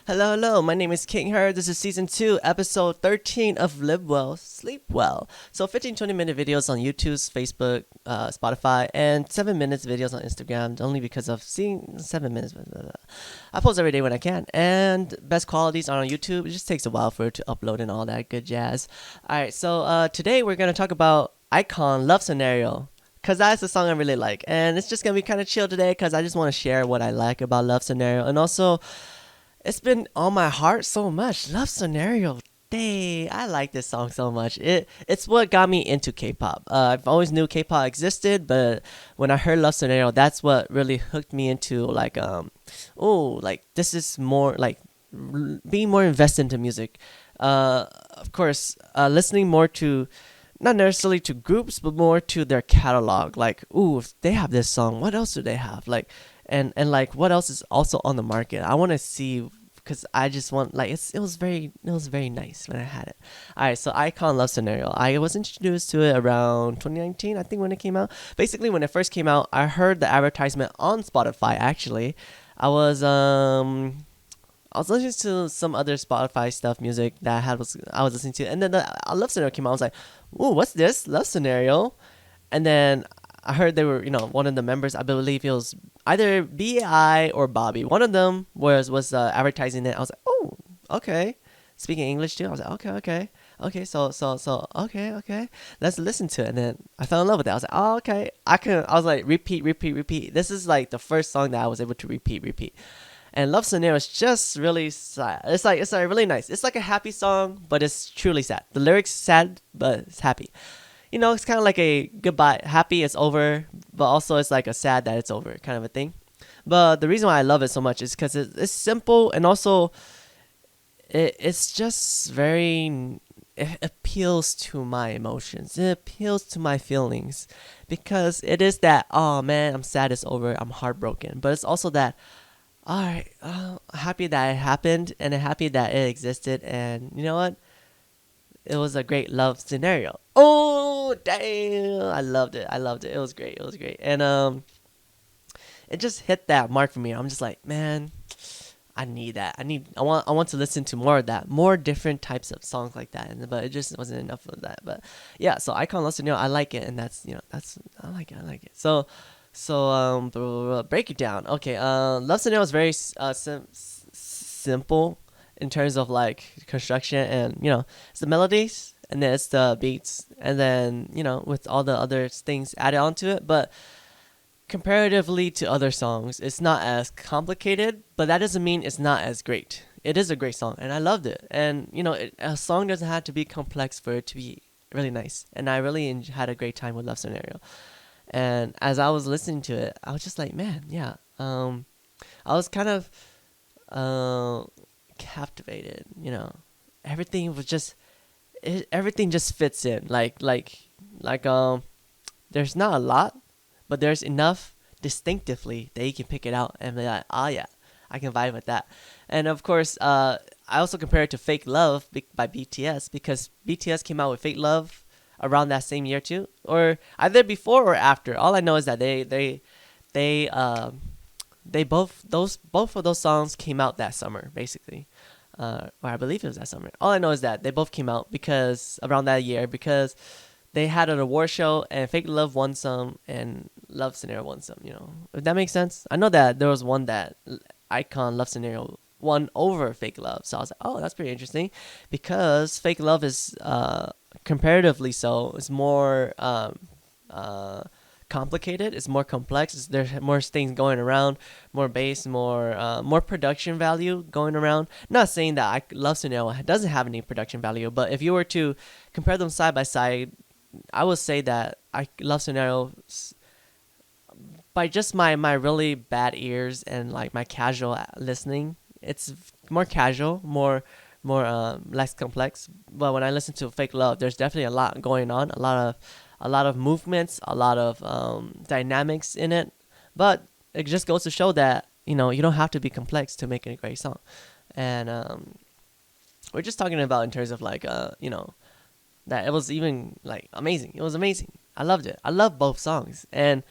Hello, hello. My name is King Her. This is season 2, episode 13 of Live Well, Sleep Well. So 15, 20-minute videos on YouTube, Facebook, Spotify, and 7 minutes videos on Instagram, only because of seeing 7 minutes. I post every day when I can. And best qualities are on YouTube. It just takes a while for it to upload and all that good jazz. Alright, so today we're going to talk about iKON Love Scenario. Cause that's a song I really like, and it's just gonna be kind of chill today. Cause I just want to share what I like about Love Scenario, and also it's been on my heart so much. Love Scenario. Dang, I like this song so much. It's what got me into K-pop. I've always knew K-pop existed, but when I heard Love Scenario, that's what really hooked me into like this is more like being more invested into music. Of course, listening more to not necessarily to groups, but more to their catalog. Like, ooh, if they have this song, what else do they have? Like, and like, what else is also on the market? I want to see because I just want like it was very nice when I had it. All right, so iKON Love Scenario. I was introduced to it around 2019, I think, when it came out. Basically, when it first came out, I heard the advertisement on Spotify. Actually, I was um. I was listening to some other Spotify stuff, music that I was listening to, and then the Love Scenario came out. I was like, "Ooh, what's this Love Scenario?" And then I heard they were, one of the members. I believe it was either Bi or Bobby. One of them was advertising it. I was like, "Oh, okay." Speaking English too, I was like, "Okay, okay, okay." So, okay, okay. Let's listen to it. And then I fell in love with it. I was like, "Oh, okay." I was like, repeat, repeat, repeat. This is like the first song that I was able to repeat, repeat. And Love Scenario is just really sad. It's like really nice. It's like a happy song, but it's truly sad. The lyrics sad, but it's happy. It's kind of like a goodbye, happy it's over, but also it's like a sad that it's over kind of a thing. But the reason why I love it so much is because it's simple, and also it's just very. It appeals to my emotions. It appeals to my feelings because it is that, oh man, I'm sad it's over. I'm heartbroken. But it's also that, all right, happy that it happened, and happy that it existed, and you know what? It was a great love scenario. Oh damn! I loved it. I loved it. It was great. It was great, and it just hit that mark for me. I'm just like, man, I need that. I want to listen to more of that, more different types of songs like that. But it just wasn't enough of that. But yeah, so iKON Love Scenario, I like it, and that's I like it. I like it. So break it down. Okay, Love Scenario is very simple in terms of like construction, and it's the melodies, and then it's the beats, and then with all the other things added onto it. But comparatively to other songs, it's not as complicated, but that doesn't mean it's not as great. It is a great song, and I loved it. And a song doesn't have to be complex for it to be really nice. And I really had a great time with Love Scenario. And as I was listening to it, I was just like, man, yeah. I was kind of uh, captivated. Everything was just everything just fits in. Like there's not a lot, but there's enough distinctively that you can pick it out and be like, oh yeah, I can vibe with that. And of course, I also compare it to Fake Love by BTS, because BTS came out with Fake Love around that same year too, or either before or after. All I know is that both of those songs came out that summer, basically. Or I believe it was that summer. All I know is that they both came out because around that year, because they had an award show, and Fake Love won some and Love Scenario won some. If that makes sense. I know that there was one that iKON Love Scenario won over Fake Love, so I was like, oh, that's pretty interesting, because Fake Love is comparatively so is more complicated. It's more complex. There's more things going around, more bass, more production value going around. Not saying that I Love Scenario doesn't have any production value, but if you were to compare them side by side, I would say that I Love Scenario, by just my really bad ears and like my casual listening, it's more casual, more less complex. But when I listen to Fake Love, there's definitely a lot going on, a lot of movements, a lot of dynamics in it. But it just goes to show that you don't have to be complex to make a great song. And we're just talking about in terms of like that it was even like amazing. It was amazing. I loved it. I love both songs, and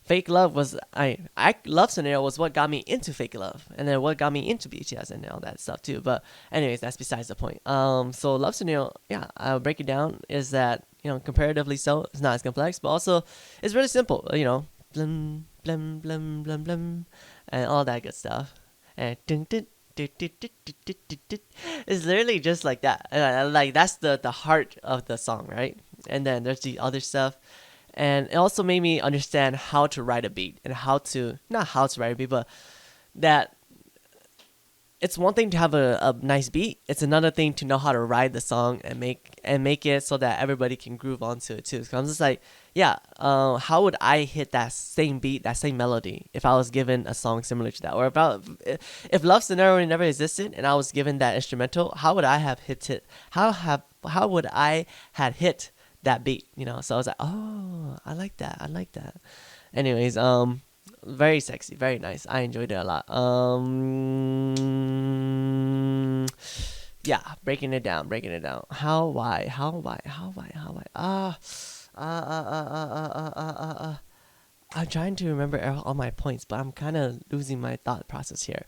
Fake Love was I Love Scenario was what got me into Fake Love, and then what got me into BTS and all that stuff too. But anyways, that's besides the point. So Love Scenario, yeah, I'll break it down. Is that, comparatively so, it's not as complex, but also it's really simple. Blum blum blum blum blum, and all that good stuff. And dun, dun, dun, dun, dun, dun, dun, dun, dun. It's literally just like that. Like that's the heart of the song, right? And then there's the other stuff, and it also made me understand how to write a beat and how to not how to write a beat, but that it's one thing to have a nice beat. It's another thing to know how to write the song and make it so that everybody can groove onto it too. So I'm just like, yeah, how would I hit that same beat, that same melody, if I was given a song similar to that, or if Love Scenario never existed and I was given that instrumental, how would I have hit it? How would I had hit that beat? So I was like, oh, I like that. I like that. Anyways, very sexy, very nice. I enjoyed it a lot. Yeah, breaking it down. How, why, I'm trying to remember all my points, but I'm kind of losing my thought process here.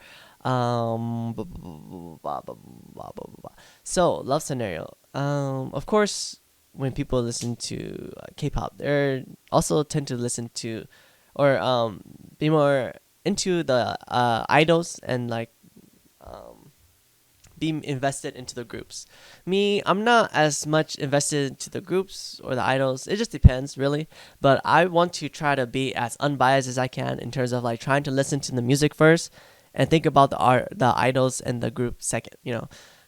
So Love Scenario. Of course, when people listen to K-pop, they also tend to listen to, or be more into the idols and like be invested into the groups. Me, I'm not as much invested into the groups or the idols. It just depends, really. But I want to try to be as unbiased as I can in terms of like trying to listen to the music first and think about the art, the idols, and the group second.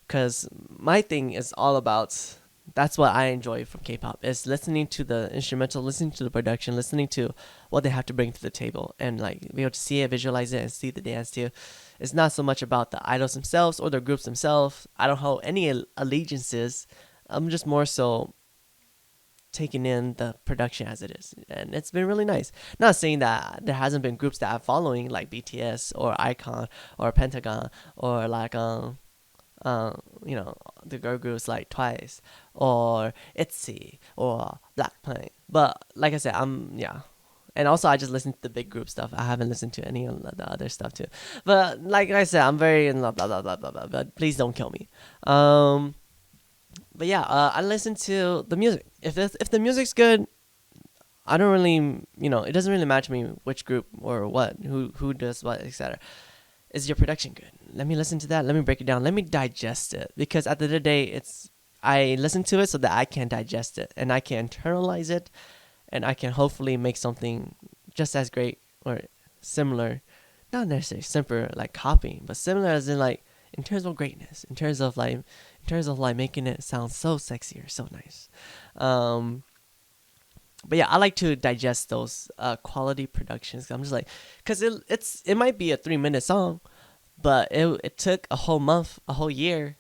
Because my thing is all about. That's what I enjoy from K-pop, is listening to the instrumental, listening to the production, listening to what they have to bring to the table, and like be able to see it, visualize it, and see the dance too. It's not so much about the idols themselves or the groups themselves. I don't hold any allegiances. I'm just more so taking in the production as it is, and it's been really nice. Not saying that there hasn't been groups that I'm following like BTS or iKON or Pentagon or like the girl groups like Twice or ITZY or Blackpink. But like I said, and also I just listen to the big group stuff. I haven't listened to any of the other stuff too. But like I said, I'm very in blah blah blah blah blah. But please don't kill me. But yeah, I listen to the music. If the music's good, I don't really, it doesn't really matter to me which group or what, who does what, etc. Is your production good? Let me listen to that. Let me break it down. Let me digest it. Because at the end of the day, I listen to it so that I can digest it and I can internalize it, and I can hopefully make something just as great or similar, not necessarily simpler like copying, but similar as in like in terms of greatness, in terms of like making it sound so sexy or so nice. But yeah, I like to digest those quality productions. I'm just like, cause it might be a 3-minute song, but it took a whole month, a whole year.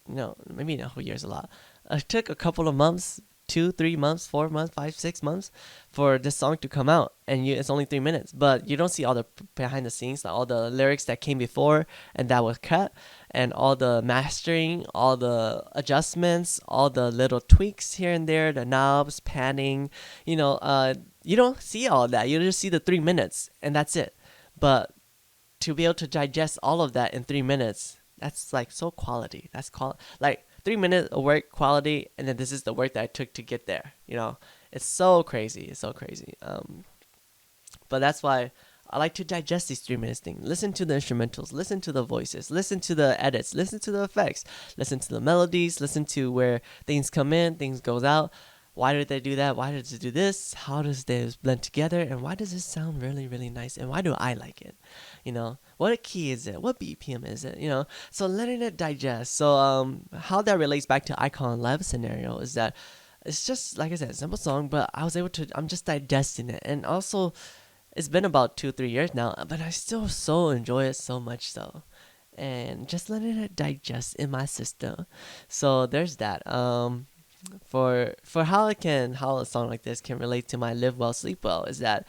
Maybe a whole year is a lot. It took a couple of months, 2, 3 months, 4 months, 5, 6 months for this song to come out, and it's only 3 minutes. But you don't see all the behind the scenes, like all the lyrics that came before and that was cut, and all the mastering, all the adjustments, all the little tweaks here and there, the knobs, panning. You don't see all that. You just see the 3 minutes, and that's it. But to be able to digest all of that in 3 minutes, that's like so quality. That's like 3 minutes of work quality, and then this is the work that I took to get there. It's so crazy. It's so crazy. But that's why I like to digest these 3 minutes thing. Listen to the instrumentals, listen to the voices, listen to the edits, listen to the effects, listen to the melodies, listen to where things come in, things goes out. Why did they do that? Why did they do this? How does this blend together? And why does this sound really, really nice? And why do I like it? What key is it? What BPM is it? So letting it digest. So how that relates back to iKON Love Scenario is that it's just, like I said, a simple song, but I'm just digesting it. And also, it's been about 2-3 years now, but I still so enjoy it so much so. And just letting it digest in my system. So there's that. For how a song like this can relate to my live well, sleep well is that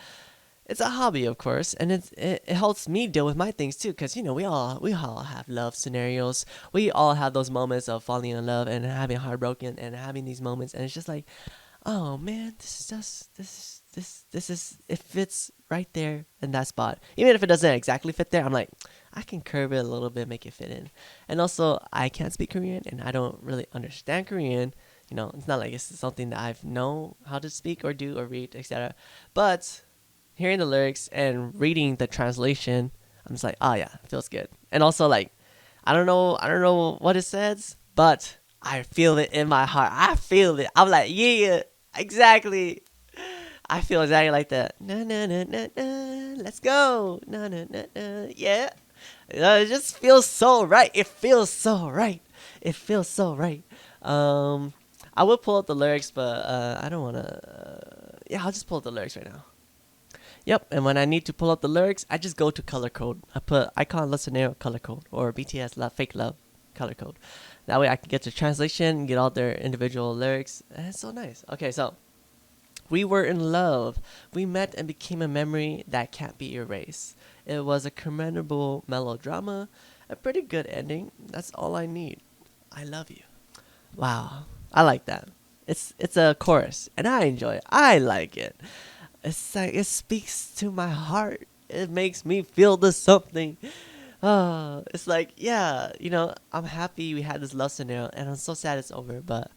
it's a hobby, of course, and it helps me deal with my things too. Cause we all have love scenarios. We all have those moments of falling in love and having heartbroken and having these moments, and it's just like, oh man, this is it fits right there in that spot. Even if it doesn't exactly fit there, I'm like, I can curve it a little bit, make it fit in. And also, I can't speak Korean and I don't really understand Korean. It's not like it's something that I've know how to speak or do or read, etc. But hearing the lyrics and reading the translation, I'm just like, oh yeah, it feels good. And also like, I don't know what it says, but I feel it in my heart. I feel it. I'm like, yeah, exactly. I feel exactly like that. Na na na na na. Let's go. Na na na na. Yeah. It just feels so right. It feels so right. It feels so right. Um, I will pull up the lyrics, but I don't wanna. Yeah, I'll just pull up the lyrics right now. Yep, and when I need to pull up the lyrics, I just go to color code. I put iKON Listener color code or BTS Love Fake Love color code. That way I can get the translation and get all their individual lyrics. And it's so nice. Okay, so we were in love. We met and became a memory that can't be erased. It was a commendable melodrama, a pretty good ending. That's all I need. I love you. Wow, I like that. It's a chorus, and I enjoy it. I like it. It's like it speaks to my heart. It makes me feel the something. It's like, yeah, I'm happy we had this love scenario, and I'm so sad it's over. But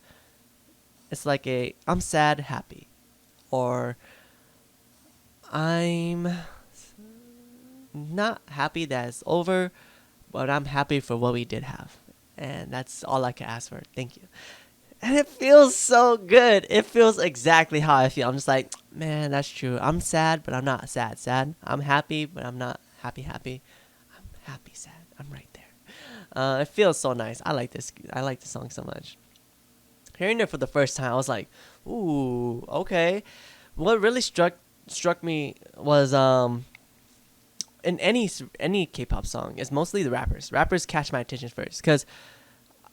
it's like I'm sad, happy, or I'm not happy that it's over, but I'm happy for what we did have, and that's all I can ask for. Thank you. And it feels so good. It feels exactly how I feel. I'm just like, man, that's true. I'm sad, but I'm not sad, sad. I'm happy, but I'm not happy, happy. I'm happy, sad. I'm right there. It feels so nice. I like this. I like the song so much. Hearing it for the first time, I was like, ooh, okay. What really struck me was in any K-pop song, it's mostly the rappers. Rappers catch my attention first because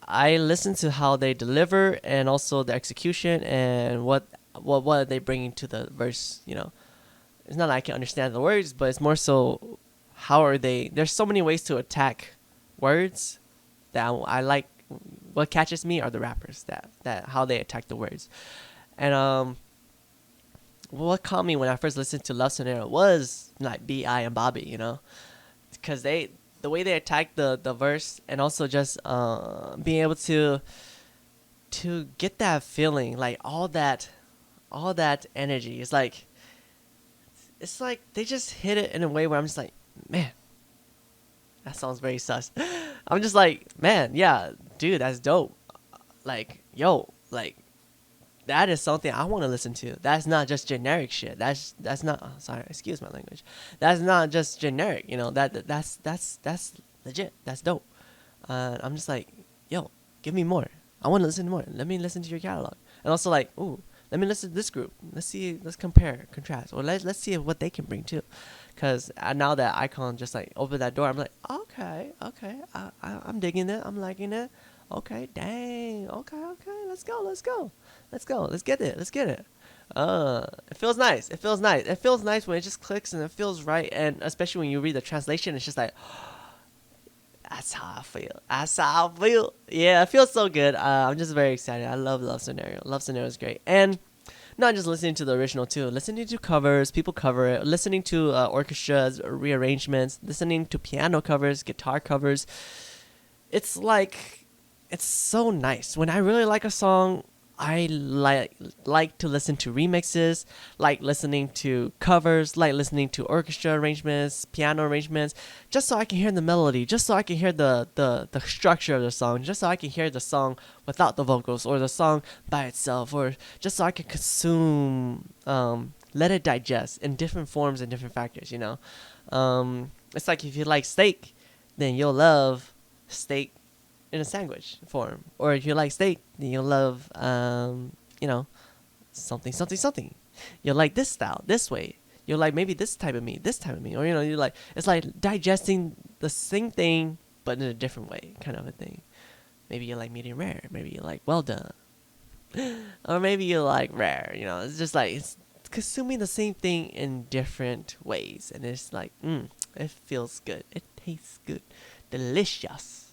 I listen to how they deliver and also the execution and what are they bringing to the verse. It's not that I can understand the words, but it's more so how are they. There's so many ways to attack words that I like. What catches me are the rappers that how they attack the words, and what caught me when I first listened to Love Scenario was like Bi and Bobby, because the way they attack the verse and also just being able to get that feeling, like all that energy. It's like they just hit it in a way where I'm just like, man, that sounds very sus. I'm just like, man, yeah, dude, that's dope. Like, yo, like that is something I want to listen to. That's not just generic shit. That's not. Oh, sorry, excuse my language. That's not just generic. That's legit. That's dope. I'm just like, yo, give me more. I want to listen to more. Let me listen to your catalog. And also like, ooh, let me listen to this group. Let's compare, contrast, or let's see what they can bring too. Cause now that iKON just like opened that door, I'm like, okay, I'm digging it. I'm liking it. Okay, dang. Okay, let's go. Let's get it. It feels nice. It feels nice when it just clicks and it feels right. And especially when you read the translation, it's just like, that's how I feel. Yeah, it feels so good. I'm just very excited. I love Love Scenario. Love Scenario is great. And not just listening to the original too, listening to covers, people cover it, listening to orchestras, rearrangements, listening to piano covers, guitar covers. It's so nice. When I really like a song, I like to listen to remixes, like listening to covers, like listening to orchestra arrangements, piano arrangements, just so I can hear the melody, just so I can hear the structure of the song, just so I can hear the song without the vocals or the song by itself, or just so I can consume, let it digest in different forms and different factors, It's like if you like steak, then you'll love steak in a sandwich form, or if you like steak, then you'll love something. You'll like this style, this way. You'll like maybe this type of meat, or you like, it's like digesting the same thing but in a different way, kind of a thing. Maybe you like medium rare, maybe you like well done, or maybe you like rare. It's just like it's consuming the same thing in different ways, and it's like, it feels good, it tastes good, delicious.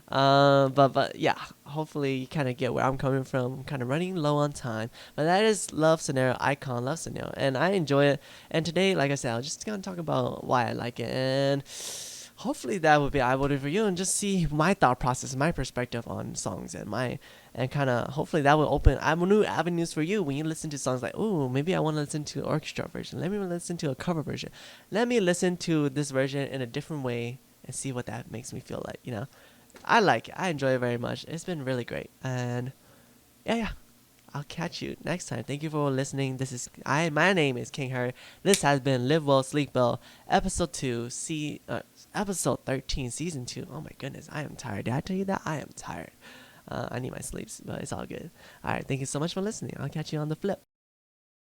But yeah, hopefully you kind of get where I'm coming from. I'm kind of running low on time, but that is love scenario, iKON love scenario, and I enjoy it. And today, like I said, I'm just gonna talk about why I like it, and hopefully that would be eye-opening for you, and just see my thought process, my perspective on songs, and kind of hopefully that will open new avenues for you when you listen to songs like, oh, maybe I want to listen to orchestra version. Let me listen to a cover version. Let me listen to this version in a different way and see what that makes me feel like. I like it. I enjoy it very much. It's been really great. And yeah. I'll catch you next time. Thank you for listening. My name is King Her. This has been Live Well, Sleep Well, episode 2, episode 13, season 2. Oh my goodness, I am tired. Did I tell you that? I am tired. I need my sleeps, but it's all good. All right, thank you so much for listening. I'll catch you on the flip.